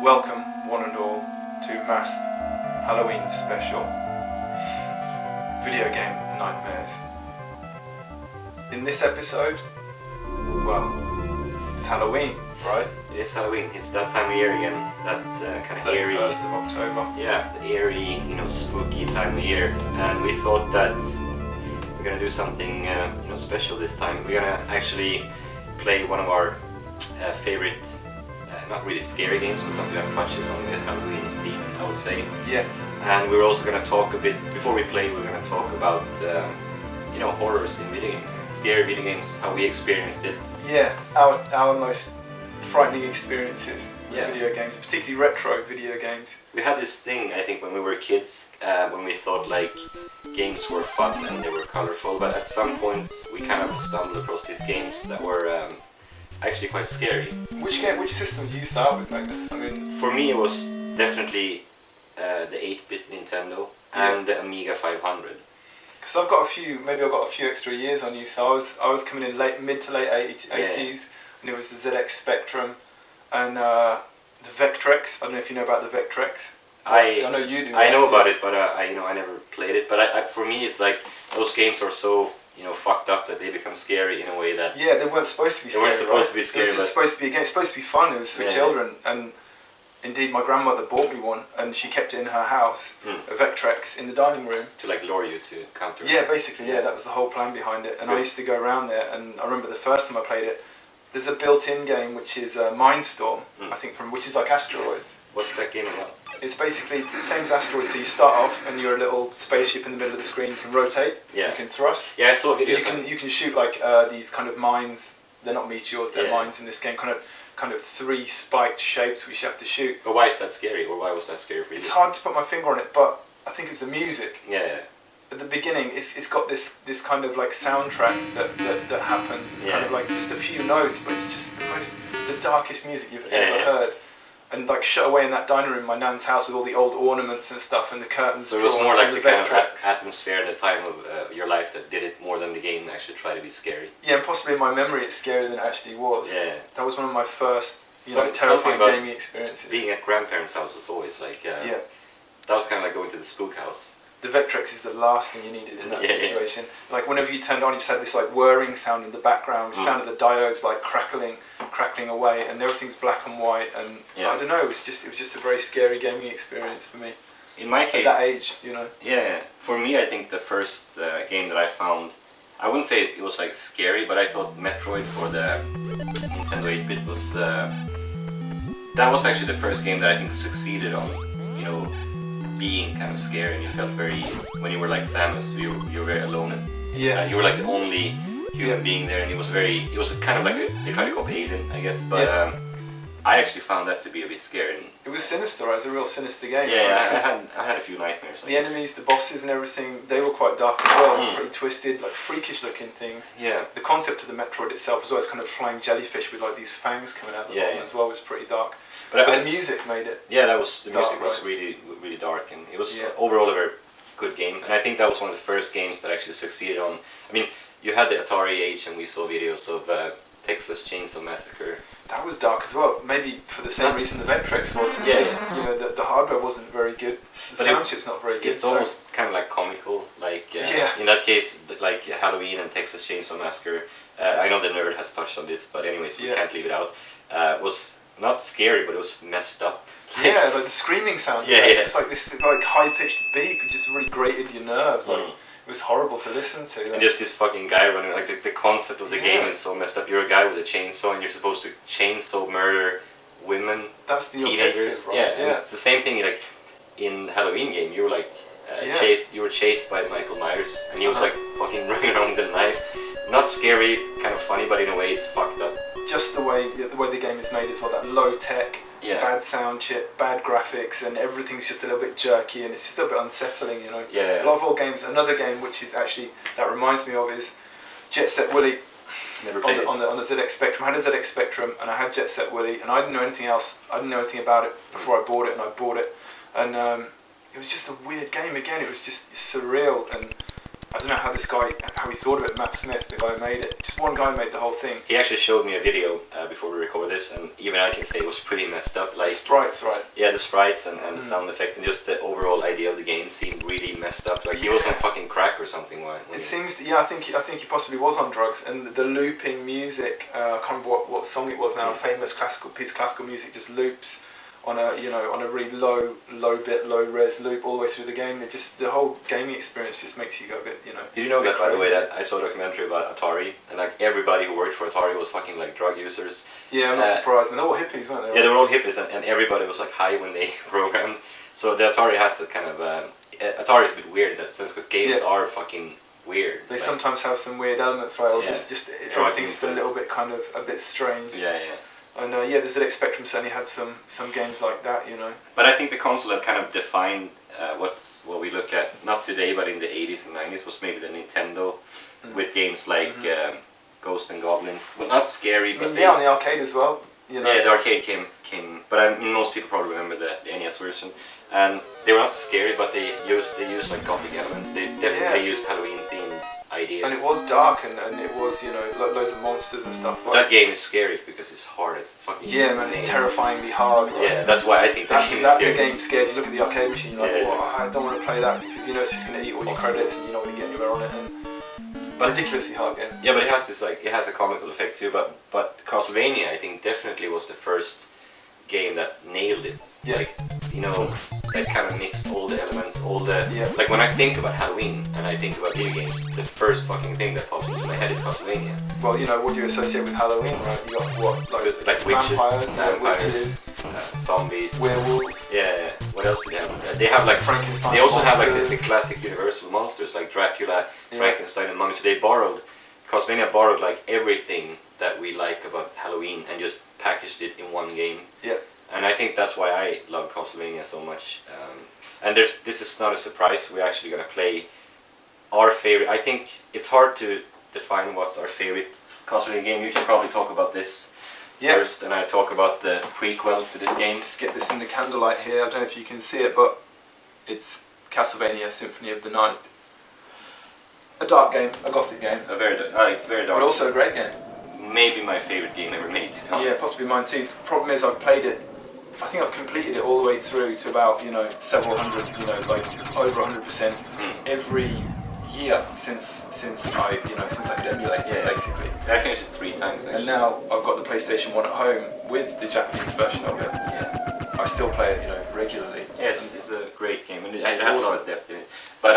Welcome, one and all, to MASP Halloween special. Video game nightmares. In this episode, well, it's Halloween, right? It is Halloween. It's that time of year again. That kind of eerie. 1st of October. Yeah, the eerie, spooky time of year. And we thought that we're gonna do something, special this time. We're gonna actually play one of our favorite, not really scary games, but something that touches on the Halloween theme, I would say. Yeah. And we're also gonna talk a bit before we play. We're gonna talk about, horrors in video games, scary video games, how we experienced it. Yeah, our most frightening experiences with Yeah. video games, particularly retro video games. We had this thing, I think, when we were kids, when we thought like games were fun and they were colorful, but at some point we kind of stumbled across these games that were actually quite scary. Which system did you start with, Magnus? I mean, For me, it was definitely the 8-bit Nintendo and the Amiga 500. because I've got a few extra years on you. So I was coming in mid to late 80s, and it was the ZX Spectrum and the Vectrex. I don't know if you know about the Vectrex. I know you do. I know about it, but I never played it. But for me, it's like those games are so fucked up that they become scary in a way that they weren't supposed to be scary. They weren't supposed to be scary. It was just supposed to be a game. It's supposed to be fun. It was for children, and indeed, my grandmother bought me one, and she kept it in her house, a Vectrex, in the dining room. to like lure you to counter. Yeah, basically, that was the whole plan behind it. And I used to go around there, and I remember the first time I played it. There's a built-in game which is Mindstorm, I think, which is like Asteroids. What's that game about? It's basically the same as Asteroids. So you start off, and you're a little spaceship in the middle of the screen. You can rotate. Yeah. You can thrust. Yeah, I saw videos. You can shoot like these kind of mines. They're not meteors. They're mines in this game. Kind of 3 spiked shapes which you have to shoot. But why is that scary? Or why was that scary for you? It's hard to put my finger on it, but I think it's the music. Yeah. At the beginning, it's got this kind of like soundtrack that happens. It's kind of like just a few notes, but it's just the darkest music you've ever heard. And like shut away in that dining room in my nan's house with all the old ornaments and stuff and the curtains. So it was more like the kind of Vectrex. atmosphere at the time of your life that did it more than the game actually tried to be scary. Yeah, and possibly in my memory it's scarier than it actually was. Yeah. That was one of my first Something terrifying about gaming experiences. Being at grandparents' house was always like, that was kind of like going to the spook house. The Vectrex is the last thing you needed in that situation. Like whenever you turned on, you just had this like whirring sound in the background, sound of the diodes like crackling away, and everything's black and white. And I don't know, it was just a very scary gaming experience for me. In my case, at that age, Yeah, for me, I think the first game that I found, I wouldn't say it was like scary, but I thought Metroid for the Nintendo 8-bit was that was actually the first game that I think succeeded on, being kind of scary, and you felt when you were like Samus, you were very alone, and you were like the only human being there, and it was kind of like they tried to copy Alien, I guess, but I actually found that to be a bit scary. It was sinister. It was a real sinister game. Yeah, I had a few nightmares. The enemies, the bosses, and everything, they were quite dark as well. Pretty twisted, like freakish-looking things. Yeah. The concept of the Metroid itself as well, it's kind of flying jellyfish with like these fangs coming out the bottom as well, was pretty dark. But the music made it. Yeah, the music dark, was really, really dark, and it was overall a very good game. And I think that was one of the first games that actually succeeded on. I mean, you had the Atari age, and we saw videos of Texas Chainsaw Massacre. That was dark as well. Maybe for the same reason the Vectrex was. Just the hardware wasn't very good. The sound chip's not very good. It's almost kind of like comical. Like in that case, like Halloween and Texas Chainsaw Massacre. I know the nerd has touched on this, but anyways, we can't leave it out. Was not scary, but it was messed up. Like the screaming sound. It's just like this like high pitched beep. It just really grated your nerves. Like, it was horrible to listen to. And just this fucking guy running, like the concept of the game is so messed up. You're a guy with a chainsaw and you're supposed to chainsaw murder women, that's the teenagers. Objective, right? And it's the same thing. Like in Halloween game, you were like chased. You were chased by Michael Myers, and he was like fucking running around with a knife. Not scary, kind of funny, but in a way it's fucked up. Just the way the game is made as well. That low tech. Bad sound chip, bad graphics, and everything's just a little bit jerky, and it's just a little bit unsettling, A lot of old games. Another game which is actually that reminds me of is Jet Set Willy. Never played it. On the ZX Spectrum. I had a ZX Spectrum, and I had Jet Set Willy, and I didn't know anything else. I didn't know anything about it before I bought it, and it was just a weird game again. It was just surreal, and I don't know how he thought of it, Matt Smith, the guy who made it. Just one guy made the whole thing. He actually showed me a video before we recorded this, and even I can say it was pretty messed up. Like the sprites, right? Yeah, the sprites and the sound effects and just the overall idea of the game seemed really messed up. Like he was on fucking crack or something. It seems, I think he possibly was on drugs, and the looping music. I can't remember what song it was now. A famous piece of classical music just loops on a really low res loop all the way through the game. The whole gaming experience just makes you go a bit, Did you know that, by the way, that I saw a documentary about Atari, and like everybody who worked for Atari was fucking like drug users. Yeah, I'm not surprised. And they're all hippies, weren't they? Yeah, they were all hippies, and everybody was like high when they programmed. So the Atari has that kind of Atari is a bit weird in that sense because games are fucking weird. They sometimes have some weird elements, right? Or just everything's just a little bit kind of a bit strange. Yeah. And the ZX Spectrum certainly had some games like that, But I think the console have kind of defined what we look at, not today, but in the 80s and 90s, was maybe the Nintendo with games like Ghosts and Goblins. Well, not scary, but on the arcade as well. Yeah, the arcade came, but most people probably remember the NES version, and they were not scary, but they used like gothic elements. They definitely used Halloween themed ideas. And it was dark, and it was loads of monsters and stuff. That game is scary because it's hard as fucking. Yeah, man, it's terrifyingly hard. Right? Yeah, that's why I think that game is scary. The game scares you. Look at the arcade machine, you're like, I don't want to play that because it's just going to eat all your credits, and you're not going to get anywhere on it. But ridiculously hard game. Yeah, but it has this it has a comical effect too. But Castlevania, I think, definitely was the first game that nailed it. Yeah. Like, that kind of mixed all the elements, like when I think about Halloween and I think about video games, the first fucking thing that pops into my head is Castlevania. Well, what do you associate with Halloween, right? You got what, like witches, zombies, werewolves. Yeah. What else do they have? They have like Frankenstein. They also monsters. have like the classic Universal monsters like Dracula, Frankenstein, and Mummy. So they Castlevania borrowed like everything that we like about Halloween and just packaged it in one game. Yeah. And I think that's why I love Castlevania so much. And this is not a surprise. We're actually going to play our favorite. I think it's hard to define what's our favorite Castlevania game. You can probably talk about this first, and I talk about the prequel to this game. Just get this in the candlelight here. I don't know if you can see it, but it's Castlevania Symphony of the Night. A dark game, a gothic game. It's very dark. But also a great game. Maybe my favorite game ever made. Yeah, possibly mine too. The problem is I've played it. I think I've completed it all the way through to about several hundred, like over 100% every year since I could emulate it basically. I finished it 3 times actually. And now I've got the PlayStation 1 at home with the Japanese version of it. Yeah. I still play it, regularly. Yes, it's a great game and it has a lot of depth in it. But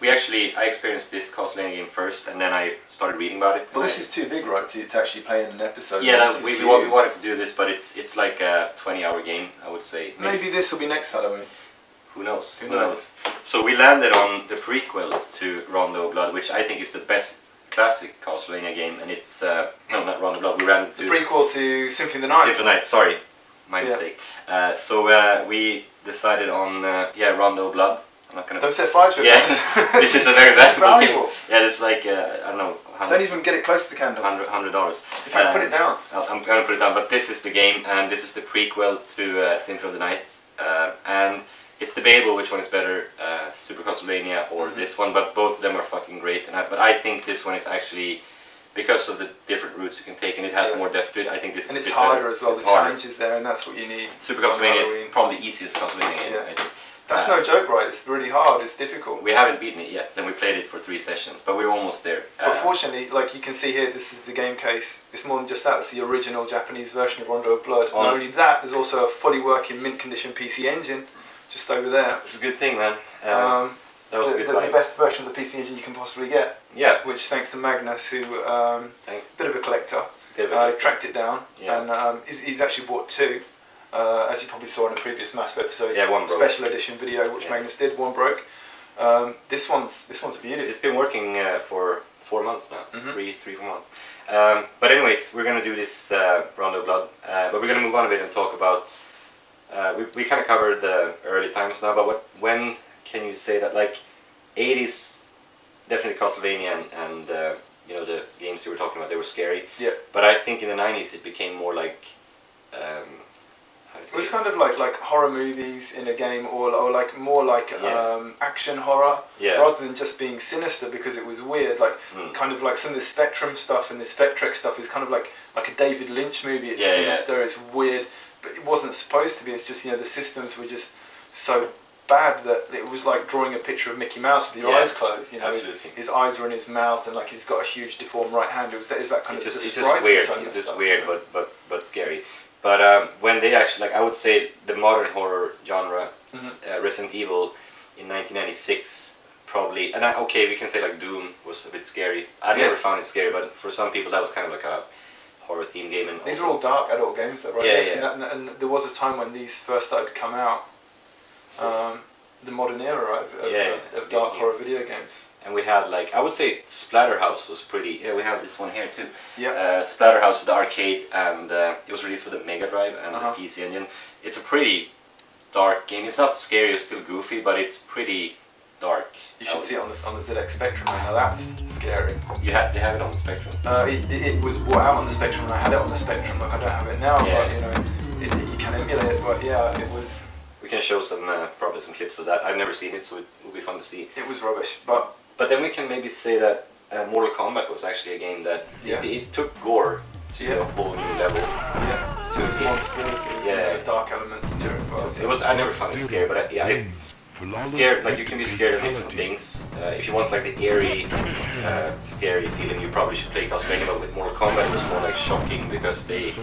I experienced this Castlevania game first, and then I started reading about it. Well, this is too big, right, to actually play in an episode. Yeah, we wanted to do this, but it's like a 20-hour game, I would say. Maybe this will be next Halloween. Who knows? Who knows? So we landed on the prequel to Rondo of Blood, which I think is the best classic Castlevania game, and it's no, not Rondo of Blood. We ran to the prequel to Symphony of the Night. Symphony of the Night. Sorry, my mistake. So we decided on Rondo of Blood. I'm not gonna. Don't set fire to it. Yeah, this is a very valuable game. Valuable. Yeah, it's like I don't know. Don't even get it close to the candles. $100. In fact, put it down. I'm gonna put it down. But this is the game, and this is the prequel to Symphony of the Night, and it's debatable which one is better, Super Castlevania or this one. But both of them are fucking great. But I think this one is actually, because of the different routes you can take, and it has more depth to it. I think this is. And it's harder as well. The challenge is there, and that's what you need. Super Castlevania is probably the easiest Castlevania game. I think. That's no joke, right? It's really hard. It's difficult. We haven't beaten it yet, and we played it for 3 sessions, but we're almost there. But fortunately, like you can see here, this is the game case. It's more than just that. It's the original Japanese version of Rondo of Blood. Not only that, there's also a fully working mint condition PC engine just over there. It's a good thing, man. That was a good the best version of the PC engine you can possibly get. Yeah. Which, thanks to Magnus, who is a bit of a collector, tracked it down, and he's actually bought 2. As you probably saw in a previous MASP episode, one broke. Special edition video which Magnus did, one broke. This one's a beauty. It's been working for 4 months now, 3-4 months. But anyways, we're gonna do this Rondo of Blood, but we're gonna move on a bit and talk about. We kind of covered the early times now, but when can you say that, like 80s, definitely Castlevania and the games you were talking about, they were scary. Yeah. But I think in the 90s it became more like. It was kind of like horror movies in a game, or like more like action horror, rather than just being sinister, because it was weird. Like kind of like some of the Spectrum stuff and the Spectrex stuff is kind of like a David Lynch movie. It's sinister, it's weird, but it wasn't supposed to be. It's just, you know, the systems were just so bad that it was like drawing a picture of Mickey Mouse with your eyes closed. You know, his eyes were in his mouth, and like he's got a huge deformed right hand. It was that kind of. It's just weird. It's just weird, but scary. But when they actually, like, I would say the modern horror genre, Resident Evil in 1996 probably, and we can say like Doom was a bit scary. I never found it scary, but for some people that was kind of like a horror theme game. And these are all dark adult games, though, right? Yeah, and there was a time when these first started to come out. The modern era, right, of dark horror video games. And we had, like, I would say Splatterhouse was pretty. Yeah, we have this one here too. Yeah. Splatterhouse for the arcade, and it was released for the Mega Drive and the PC Engine. It's a pretty dark game. It's not scary, it's still goofy, but it's pretty dark. You should see it on the ZX Spectrum. Now that's scary. You have it on the Spectrum. It was brought out on the Spectrum, and I had it on the Spectrum. Like, I don't have it now, but you know, you can emulate it. But yeah, it was. We can show probably some clips of that. I've never seen it, so it will be fun to see. It was rubbish, but then we can maybe say that Mortal Kombat was actually a game that it took gore to a whole new level. Yeah, to its monsters, there was dark elements to it as well. So it was. I never found it scary, but I scared. Like, you can be scared of different things. If you want like the eerie, scary feeling, you probably should play Castlevania. But with Mortal Kombat, it was more like shocking because it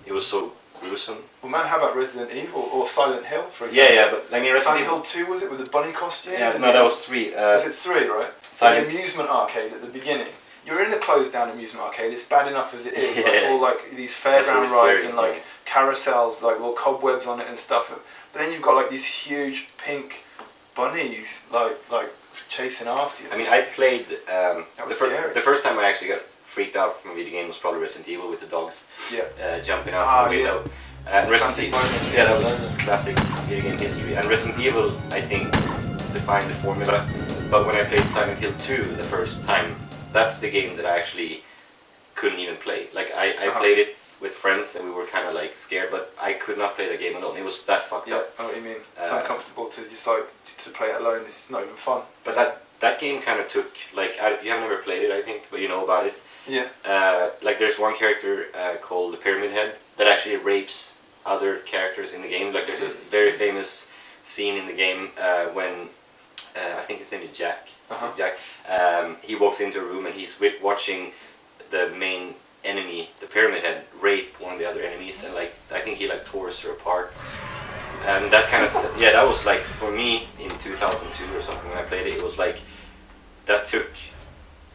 was so gruesome. Well, man, how about Resident Evil or Silent Hill, for example? Yeah, but I mean, Silent Hill 2, was it, with the bunny costumes? Yeah, no, that was 3. Was it 3, right? The amusement arcade at the beginning. You're in a closed-down amusement arcade. It's bad enough as it is. Like, all like these fairground rides and like carousels, like all cobwebs on it and stuff. But then you've got like these huge pink bunnies, like chasing after you. I mean, I played that was scary. The first time I actually got freaked out from a video game was probably Resident Evil with the dogs jumping out from the window. Resident Evil, that was classic video game history. And Resident Evil, I think, defined the formula. But when I played Silent Hill 2 the first time, that's the game that I actually couldn't even play. Like, I played it with friends and we were kind of like scared, but I could not play the game alone. It was that fucked up. I know what you mean. It's uncomfortable to just like to play it alone. It's not even fun. But that game kind of took, like, you have never played it, I think, but you know about it. Yeah. Like, there's one character called the Pyramid Head that actually rapes other characters in the game. Like, there's this very famous scene in the game when I think his name is Jack. Jack. He walks into a room and he's watching the main enemy, the Pyramid Head, rape one of the other enemies, and like I think he like tore her apart. And that kind of that was like, for me in 2002 or something when I played it, it was like that took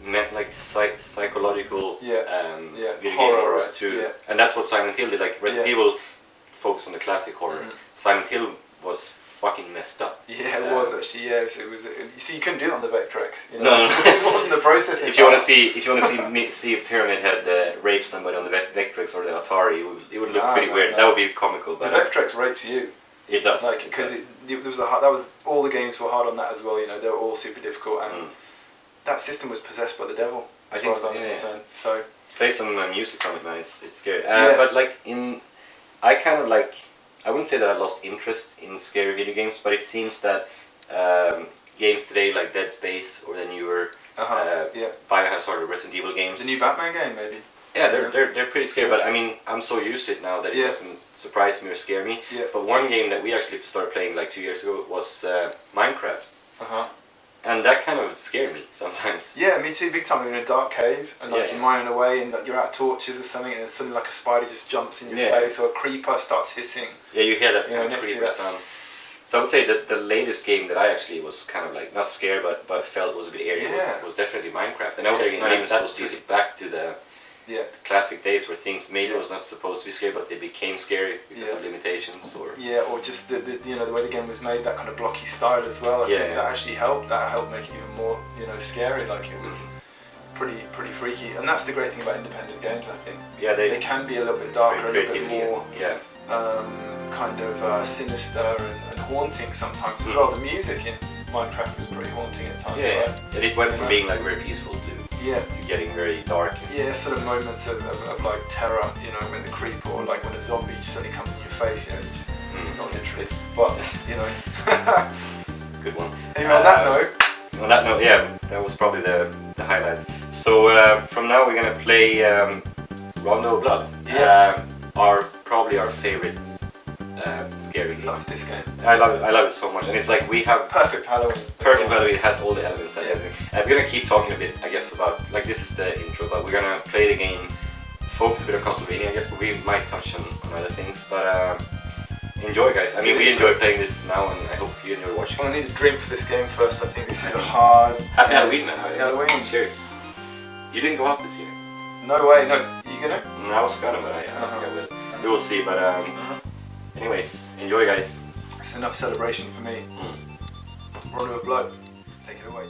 like psychological video game horror to, and that's what Silent Hill did. Like Resident Evil focused on the classic horror. Silent Hill was fucking messed up. Yeah, it was actually. Yeah, so it was. You see, you couldn't do it on the Vectrex. You know? No, it wasn't the processing. If you want to see Pyramid Head rape somebody on the Vectrex or the Atari, it would look pretty weird. That would be comical. But the Vectrex rapes you. It does. Like, because there was that was all the games were hard on that as well. You know, they were all super difficult, and that system was possessed by the devil, as far as I was concerned. So play some music from it, man. It's scary. But like I kind of like. I wouldn't say that I lost interest in scary video games, but it seems that games today like Dead Space or the newer Biohazard or Resident Evil games. The new Batman game, maybe. Yeah, they're pretty scary, but I mean, I'm so used to it now that it doesn't surprise me or scare me. Yeah. But one game that we actually started playing like 2 years ago was Minecraft. And that kind of scared me sometimes. Yeah, me too, big time. You're in a dark cave and like you're mining away and like, you're out of torches or something, and then suddenly like a spider just jumps in your face or a creeper starts hissing. Yeah, you hear that kind of creeper sound. So I would say that the latest game that I actually was kind of like, not scared, but felt was a bit eerie was definitely Minecraft. And I was not even supposed to get back to the classic days where things maybe was not supposed to be scary, but they became scary because of limitations or just the way the game was made, that kind of blocky style as well. I think that actually helped. That helped make it even more scary. Like, it was pretty freaky, and that's the great thing about independent games. I think they can be a little bit darker, a little bit more kind of sinister and haunting sometimes as well. The music in Minecraft was pretty haunting at times. And it went from being like very peaceful to Yeah. to getting very dark. Yeah, sort of moments of like terror, you know, when the creep or like when a zombie suddenly comes in your face, you know, just, not literally, but, you know. Good one. Anyway, on that note. On that note, yeah, that was probably the highlight. So from now we're gonna play Rondo of Blood. Yeah. Probably our favorite scary game. Love this game. I love it so much, and it's like we have Perfect Halloween. perfect Halloween. It has all the elements and Yeah. everything. And we're gonna keep talking a bit, I guess, about like this is the intro, but we're gonna play the game, focus a bit on Castlevania, I guess, but we might touch on other things. But enjoy, guys. I mean, we enjoy playing this now, and I hope you enjoy watching. Well, I need a drink for this game first. I think this is a hard. Happy Halloween, man. Happy Halloween. Cheers. You didn't go out this year. No way. No, you gonna? No, I was gonna, but I don't think I will. We will see. But anyways, enjoy, guys. It's enough celebration for me. Rondo of Blood. Take it away.